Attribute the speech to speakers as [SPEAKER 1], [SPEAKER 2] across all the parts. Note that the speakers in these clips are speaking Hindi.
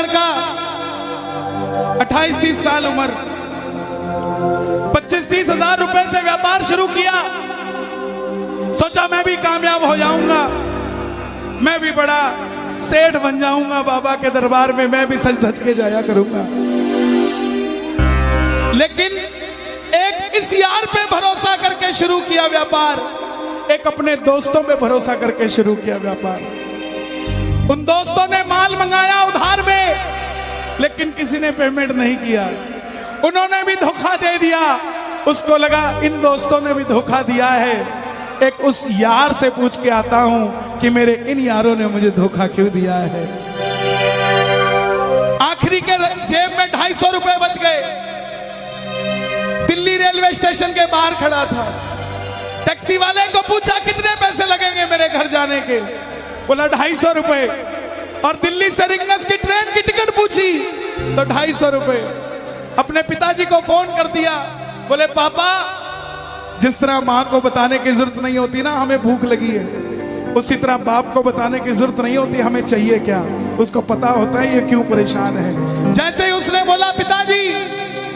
[SPEAKER 1] लड़का 28-30 साल उम्र, 25-30 हजार रुपए से व्यापार शुरू किया। सोचा मैं भी कामयाब हो जाऊंगा, मैं भी बड़ा सेठ बन जाऊंगा, बाबा के दरबार में मैं भी सज धज के जाया करूंगा। लेकिन एक इस यार पे भरोसा करके शुरू किया व्यापार, एक अपने दोस्तों पे भरोसा करके शुरू किया व्यापार। उन दोस्तों ने माल मंगाया उधार में, लेकिन किसी ने पेमेंट नहीं किया। उन्होंने भी धोखा दे दिया। उसको लगा इन दोस्तों ने भी धोखा दिया है, एक उस यार से पूछ के आता हूं कि मेरे इन यारों ने मुझे धोखा क्यों दिया है। आखिरी के जेब में 250 रुपए बच गए। दिल्ली रेलवे स्टेशन के बाहर खड़ा था। टैक्सी वाले को पूछा कितने पैसे लगेंगे मेरे घर जाने के, बोला 250 रुपए। और दिल्ली से रिंगस की ट्रेन की टिकट पूछी तो 250 रुपए। अपने पिताजी को फोन कर दिया, बोले पापा जिस तरह माँ को बताने की जरूरत नहीं होती ना हमें भूख लगी है, उसी तरह बाप को बताने की जरूरत नहीं होती हमें चाहिए क्या, उसको पता होता है ये क्यों परेशान है। जैसे ही उसने बोला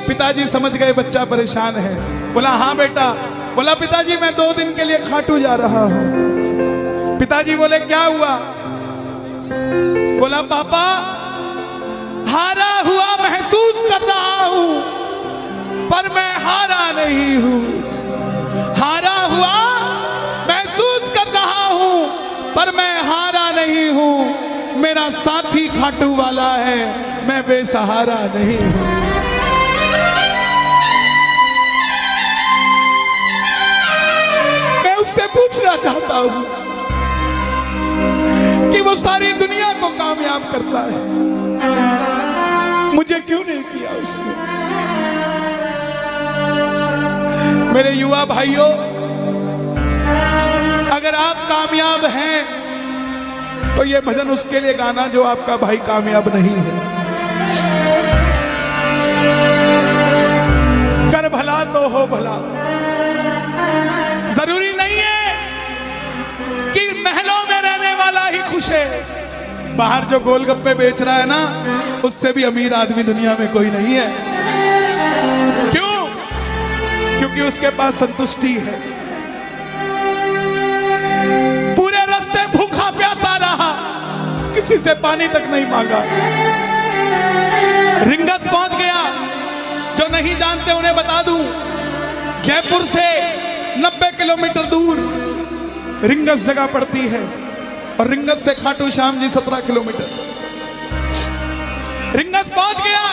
[SPEAKER 1] पिताजी समझ गए बच्चा परेशान है। बोला हाँ बेटा। बोला पिताजी मैं 2 दिन के लिए खाटू जा रहा हूं। पिताजी बोले क्या हुआ? बोला पापा हारा हुआ महसूस कर रहा हूं, पर मैं हारा नहीं हूं। हारा हुआ महसूस कर रहा हूं, पर मैं हारा नहीं हूं। मेरा साथी खाटू वाला है, मैं बेसहारा नहीं हूं। मैं उससे पूछना चाहता हूं कि वो सारी दुनिया को कामयाब करता है, मुझे क्यों नहीं किया उसने? मेरे युवा भाइयों, अगर आप कामयाब हैं तो ये भजन उसके लिए गाना जो आपका भाई कामयाब नहीं है। कर भला तो हो भला। जरूरी नहीं है कि महलों में रहने वाला ही खुश है। बाहर जो गोलगप्पे बेच रहा है ना, उससे भी अमीर आदमी दुनिया में कोई नहीं है। क्यों? क्योंकि उसके पास संतुष्टि है। पूरे रास्ते भूखा प्यासा रहा, किसी से पानी तक नहीं मांगा। रिंगस पहुंच गया। जो नहीं जानते उन्हें बता दूं, जयपुर से 90 किलोमीटर दूर रिंगस जगह पड़ती है, और रिंगस से खाटू श्याम जी 17 किलोमीटर। रिंगस पहुंच गया।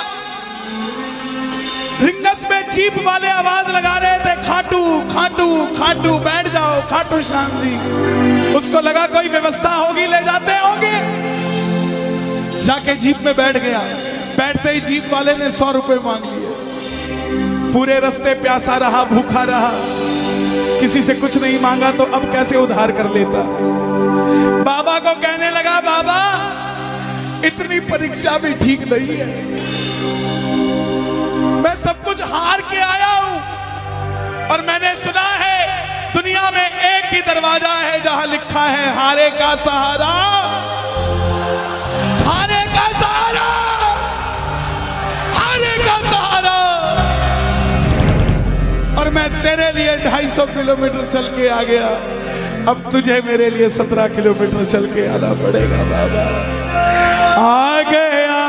[SPEAKER 1] रिंगस में जीप वाले आवाज लगा रहे थे, खाटू खाटू खाटू बैठ जाओ खाटू श्याम जी। उसको लगा कोई व्यवस्था होगी, ले जाते होंगे। जाके जीप में बैठ गया। बैठते ही जीप वाले ने 100 रुपए मांग लिए। पूरे रास्ते प्यासा रहा, भूखा रहा, किसी से कुछ नहीं मांगा तो अब कैसे उधार कर लेता। बाबा को कहने लगा बाबा इतनी परीक्षा भी ठीक नहीं है, मैं सब कुछ हार के आया हूं, और मैंने सुना है दुनिया में एक ही दरवाजा है जहां लिखा है हारे का सहारा, हारे का सहारा, हारे का सहारा। और मैं तेरे लिए 250 किलोमीटर चल के आ गया, अब तुझे मेरे लिए 17 किलोमीटर चल के आना पड़ेगा बाबा। आ गया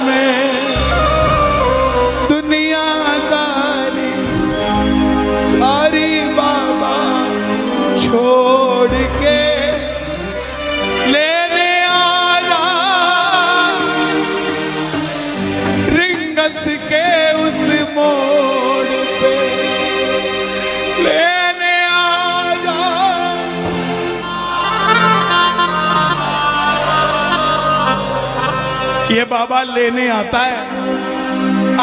[SPEAKER 1] मैं दुनियादारी सारी बाबा छोड़ के, लेने आया रिंगस के उस मोड़ पे, लेने आया। ये बाबा लेने आता है।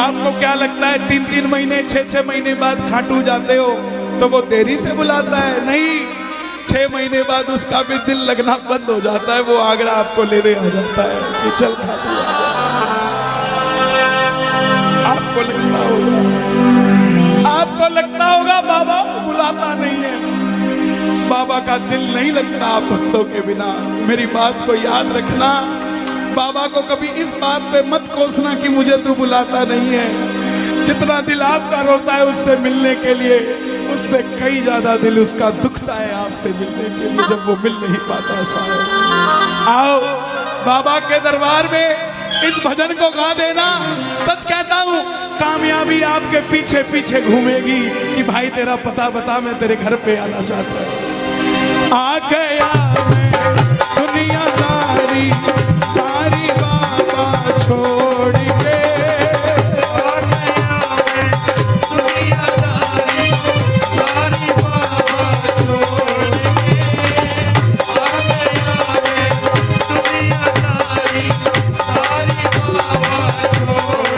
[SPEAKER 1] आपको क्या लगता है 3-3 महीने 6-6 महीने बाद खाटू जाते हो तो वो देरी से बुलाता है? नहीं, 6 महीने बाद उसका भी दिल लगना बंद हो जाता है, वो आगरा आपको लेने आ जाता है कि चल खाटू आ जा। आपको लगता होगा बाबा बुलाता नहीं है। बाबा का दिल नहीं लगता आप भक्तों के बिना। मेरी बात को याद रखना, बाबा को कभी इस बात पे मत कोसना कि मुझे तू बुलाता नहीं है। जितना दिल आपका रोता है उससे मिलने के लिए, उससे कई ज्यादा दिल उसका दुखता है आपसे मिलने के लिए, जब वो मिल नहीं पाता। साहब आओ बाबा के दरबार में इस भजन को गा देना। सच कहता हूँ कामयाबी आपके पीछे पीछे घूमेगी कि भाई तेरा पता बता, मैं तेरे घर पे आना चाहता हूँ। आ गया मैं दुनियादारी सारी बाबा छोड़ के, आ गया मैं दुनियादारी सारी बाबा छोड़ के, आ गया मैं दुनियादारी सारी बाबा छोड़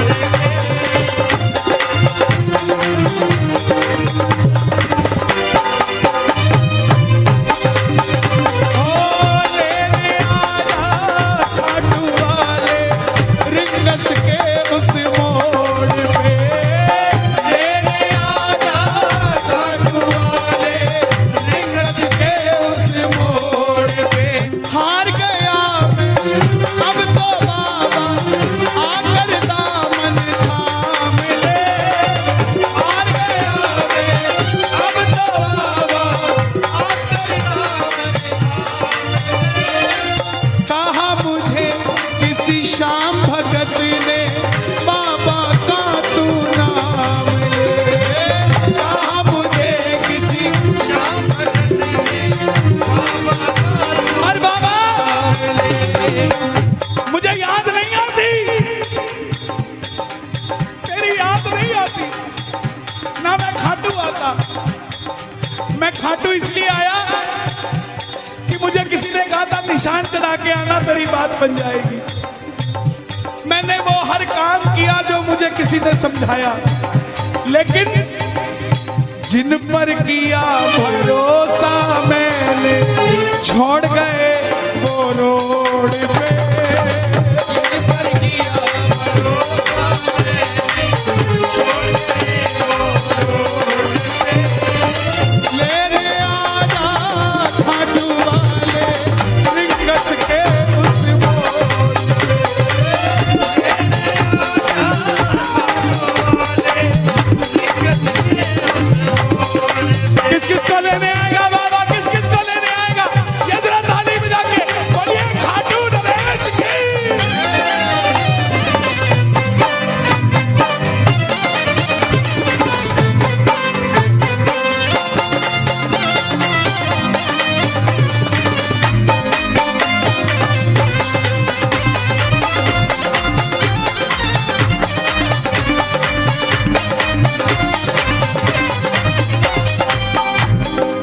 [SPEAKER 1] खाटू इसलिए आया कि मुझे किसी ने कहा था निशान चढ़ा के आना तेरी बात बन जाएगी। मैंने वो हर काम किया जो मुझे किसी ने समझाया, लेकिन जिन पर किया भरोसा मैंने छोड़ गए वो रोड पे, जिन पर किया भरोसा मैंने छोड़ गए वो रोड पे। लेने आजा खाटू वाले रिंगस के उस मोड़ पे, लेने आजा खाटू वाले रिंगस के उस मोड़ पे। किस किस को लेने आएगा बाबा, किस किस को लेने आएगा? ये जरा ताली बजा के बोलिए खाटू नरेश की।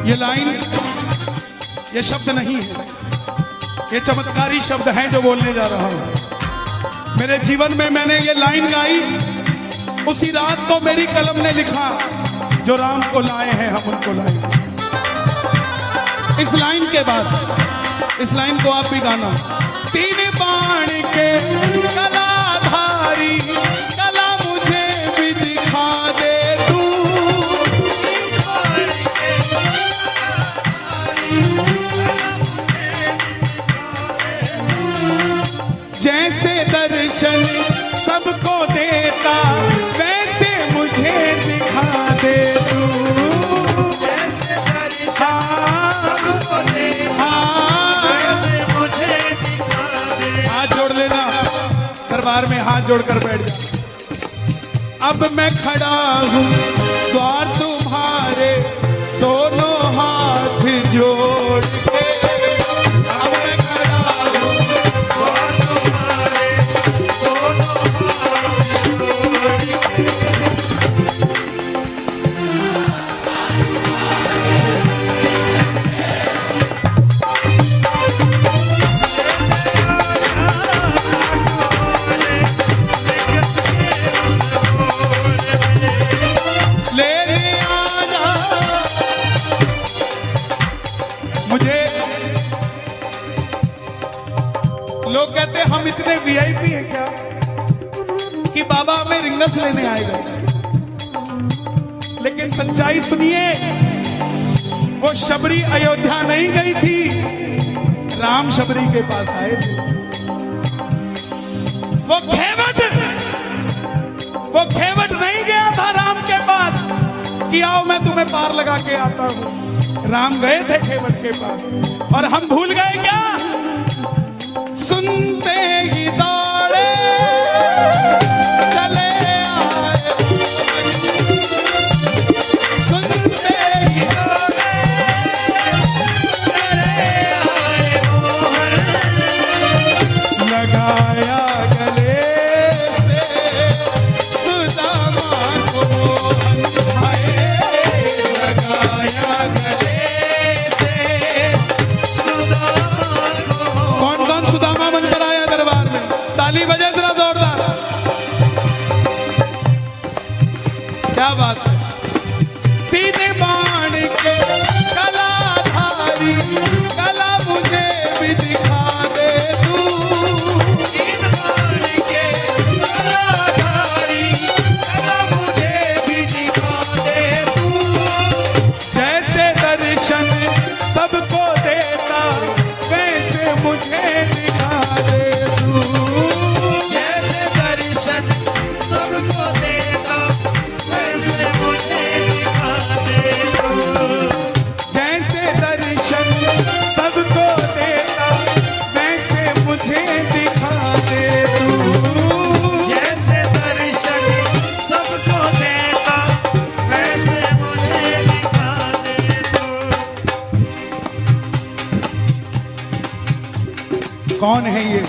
[SPEAKER 1] ये लाइन, ये शब्द नहीं है, ये चमत्कारी शब्द हैं जो बोलने जा रहा हूं। मेरे जीवन में मैंने ये लाइन गाई उसी रात को मेरी कलम ने लिखा, जो राम को लाए हैं हम उनको लाए। इस लाइन के बाद इस लाइन को आप भी गाना। तीन बाण के कलाधारी कला मुझे भी दिखा दे तू, जैसे दर्शन सबको देता वैसे मुझे दिखा दे तू, जैसे दर्शन सबको देता वैसे मुझे दिखा दे। हाथ जोड़ लेना, दरबार में हाथ जोड़कर बैठ जा। अब मैं खड़ा हूँ द्वार तुम्हारे दोनों हाथ जोड़ के, अब मैं खड़ा हूँ द्वार तुम्हारे दोनों हाथ जोड़ के। लोग कहते हम इतने वीआईपी हैं क्या कि बाबा हमें रिंगस लेने आएगा, लेकिन सच्चाई सुनिए, वो शबरी अयोध्या नहीं गई थी, राम शबरी के पास आए थे। वो खेवट नहीं गया था राम के पास कि आओ मैं तुम्हें पार लगा के आता हूं। राम गए थे खेवट के पास और हम भूल गए क्या? सुनते ही दौड़े चले आए, सुनते ही दौड़े चले आए मोहन, लगाया गले से सुदामा को मोहन, लगाया गले से सुदामा को। कौन कौन सुदामा बनकर आया दरबार में? ताली बजे जरा जोरदार। क्या बात है? तीन बाण के कलाधारी, कला मुझे भी दिखा दे तू। तीन बाण के कलाधारी, कला मुझे भी दिखा दे तू। जैसे दर्शन सबको देता वैसे मुझे दिखा दे तू। जैसे दर्शन सबको देता वैसे मुझे दिखा दे तू। जैसे दर्शन सबको देता वैसे मुझे दिखा दे तू। जैसे दर्शन सबको देता वैसे मुझे दिखा दे तू। कौन है ये?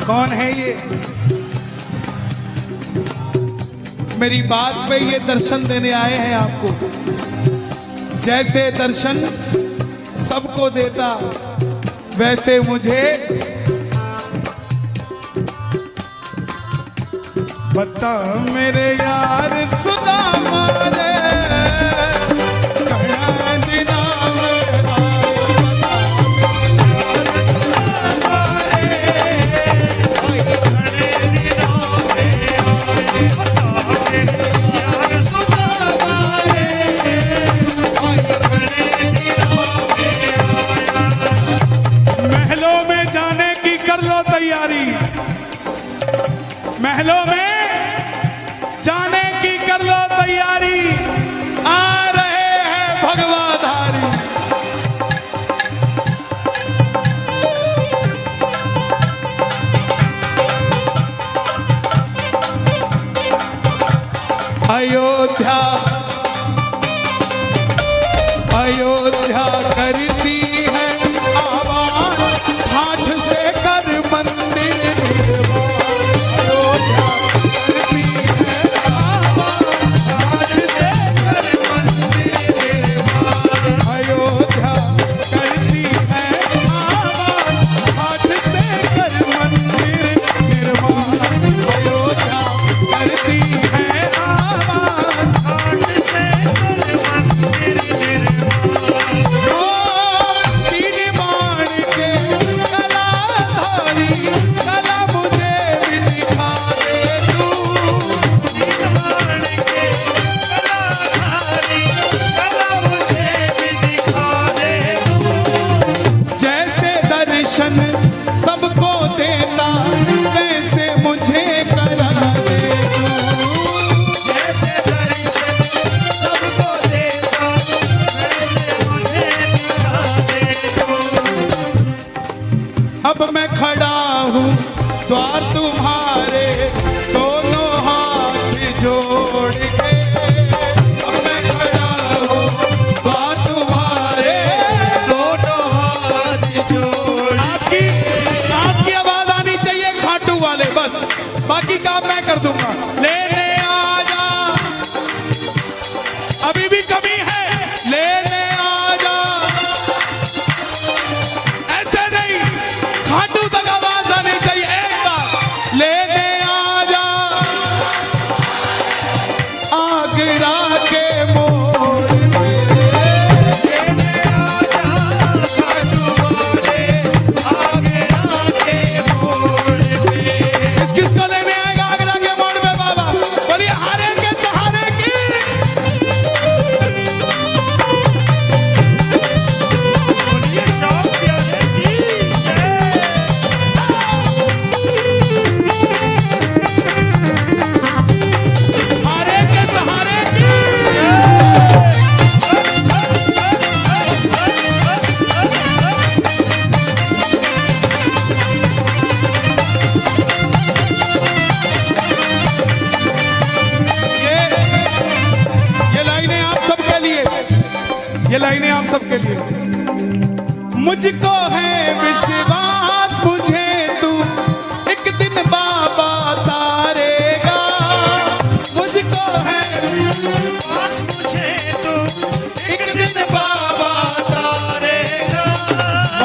[SPEAKER 1] कौन है ये? मेरी बात पे ये दर्शन देने आए हैं आपको। जैसे दर्शन सबको देता वैसे मुझे बता मेरे यार सुदामा रे, कहाँ दिना मेरा सुदामा रे, आई खड़े दिनों में आए, बता मेरे यार सुदामा रे, आई खड़े दिनों में आया। महलों में जाने की कर लो तैयारी, महलों में जाने की कर लो तैयारी, आ रहे हैं भगवाधारी। अयोध्या अयोध्या करती है आवाज, हाथ से कर मंदिर निर्माण। अयोध्या करती है आवाज, हाथ से कर मंदिर निर्माण। अयोध्या करती है आवाज, हाथ से कर मंदिर निर्माण। अयोध्या करती है आवाज, हाथ से कर मंदिर निर्माण। तीन बाण के कलाधारी, कला मुझे भी दिखा दे तू। तीन बाण के कलाधारी, कला मुझे भी दिखा दे तू। जैसे दर्शन सबको देता वैसे मुझे करा दे तू। जैसे दर्शन सबको देता वैसे मुझे दिखा दे तू। अब मैं खड़ा हूँ द्वार तुम्हारे, दोनों हाथ जोड़ के। अब मैं खड़ा हूँ द्वार तुम्हारे, दोनों हाथ जोड़। आपकी आवाज आनी चाहिए खाटू वाले, बस बाकी काम मैं कर दूंगा। लेने आ जा, अभी भी कमी है, लेने आ जा। ऐसे नहीं, खाटू तक आवाज आनी चाहिए। एक बार लेने आ जा, आगरा के मोड़ पे। लेने आ जा खाटू वाले, आगरा के मोड़ पे। किसको लेने आएगा आगरा के मोड़ पे बाबा? के लिए। मुझको है विश्वास मुझे तू एक दिन बाबा तारेगा, मुझको है विश्वास मुझे तू एक दिन बाबा तारेगा।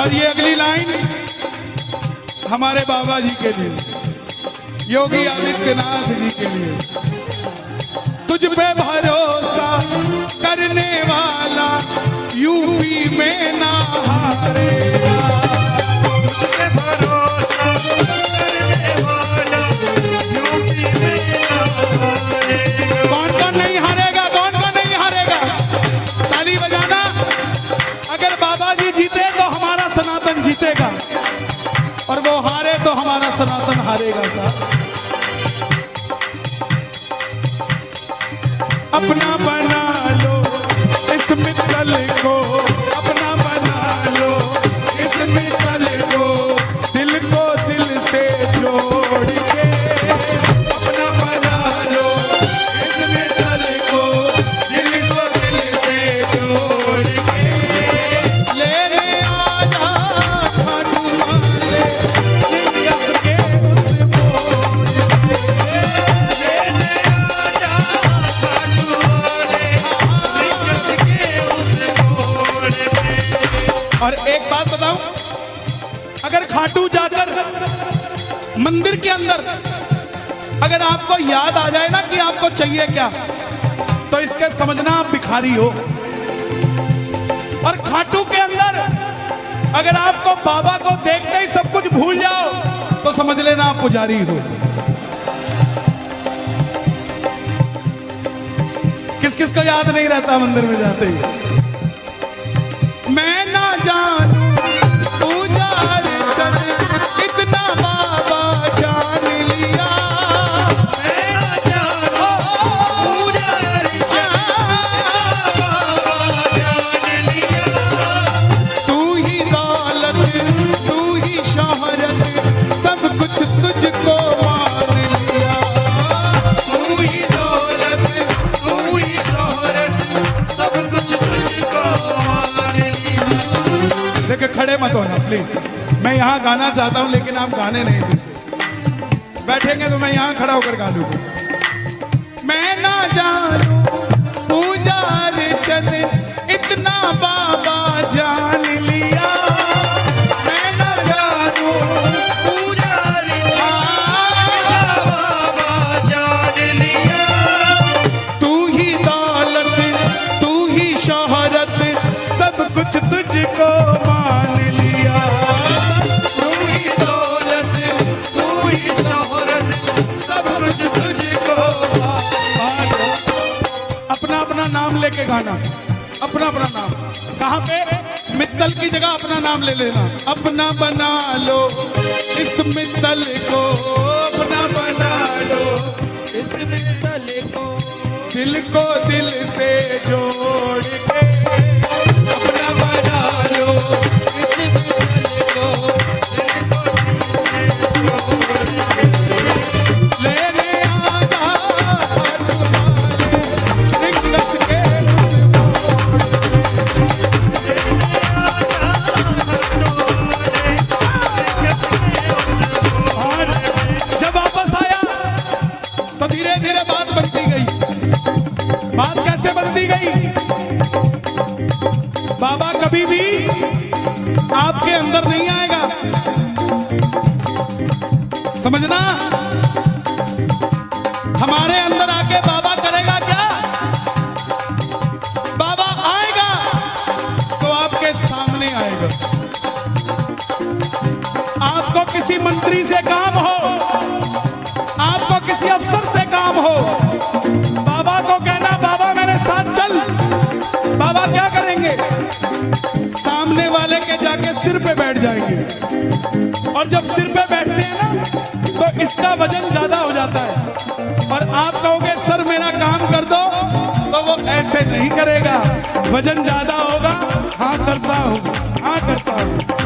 [SPEAKER 1] और ये अगली लाइन हमारे बाबा जी के लिए, योगी आदित्यनाथ जी के लिए। तुझ पे भरोसा करने वाला यूपी में ना हारेगा,
[SPEAKER 2] तुझ पे भरोसा करने वाला यूपी में ना हारेगा।
[SPEAKER 1] कौन कौन नहीं हारेगा, कौन कौन नहीं हारेगा? ताली बजाना। अगर बाबा जी जीते तो हमारा सनातन जीतेगा, और वो हारे तो हमारा सनातन हारेगा साहब। अपना बना लो इस मित्तल को, अपना बना लो इस मित्तल को, दिल को दिल से जोड़ के। अपना बना लो इस मित्तल को, दिल को दिल से जोड़ के। लेने आजा खाटू वाले यस के उस मोड़ पे।
[SPEAKER 2] लेने आजा खाटू वाले यस के उस मोड़ पे।
[SPEAKER 1] और एक बात बताऊं, अगर खाटू जाकर मंदिर के अंदर अगर आपको याद आ जाए ना कि आपको चाहिए क्या, तो इसके समझना आप भिखारी हो। और खाटू के अंदर अगर आपको बाबा को देखते ही सब कुछ भूल जाओ, तो समझ लेना आप पुजारी हो। किस किस को याद नहीं रहता मंदिर में जाते ही? मैं ना जानू पुजार चल इतना बाबा जान लिया,
[SPEAKER 2] मैं ना जानू पुजारी चल बाबा जान लिया।
[SPEAKER 1] तू ही दौलत तू ही शोहरत सब कुछ तुझको मान लिया।
[SPEAKER 2] तू ही दौलत तू ही शोहरत सब कुछ तुझको मान लिया।
[SPEAKER 1] देखिए खड़े मत होना प्लीज, मैं यहाँ गाना चाहता हूँ लेकिन आप गाने नहीं देते। बैठेंगे तो मैं यहाँ खड़ा होकर गा लूंगा। मैं ना जानू पुजार चल इतना बाबा जान लिया, मैं ना जानू
[SPEAKER 2] पुजारी बाबा जान लिया।
[SPEAKER 1] तू ही दौलत तू ही शोहरत सब कुछ तुझको मान लिया।
[SPEAKER 2] तू ही दौलत तू ही शोहरत सब कुछ तुझको मान।
[SPEAKER 1] अपना अपना नाम लेके गाना, अपना अपना नाम। कहाँ पे? मित्तल की जगह अपना नाम ले लेना। अपना बना लो इस मित्तल को, अपना बना लो
[SPEAKER 2] इस मित्तल को,
[SPEAKER 1] दिल को दिल से जोड़ के। अपना बना लो
[SPEAKER 2] इस मित्तल को, दिल को दिल से जोड़ के।
[SPEAKER 1] लेने आजा खाटू वाले रिंगस के उस मोड़ पे।
[SPEAKER 2] लेने आजा खाटू वाले यस के उस मोड़ पे।
[SPEAKER 1] जब वापस आया तो धीरे धीरे बात बनती गई। बात कैसे बनती गई? बाबा कभी भी आपके अंदर नहीं आएगा, समझना। हमारे अंदर आके बाबा करेगा क्या? बाबा आएगा तो आपके सामने आएगा। आपको किसी मंत्री से काम हो, आपको किसी अफसर से काम हो, बाबा को कहना बाबा मेरे साथ चल। बाबा क्या करेंगे? सामने वाले के जाके सिर पे बैठ जाएंगे, और जब सिर पे बैठते हैं ना तो इसका वजन ज्यादा हो जाता है। और आप कहोगे सर मेरा काम कर दो, तो वो ऐसे नहीं करेगा, वजन ज्यादा होगा। हाँ करता हूँ, हाँ करता हूँ।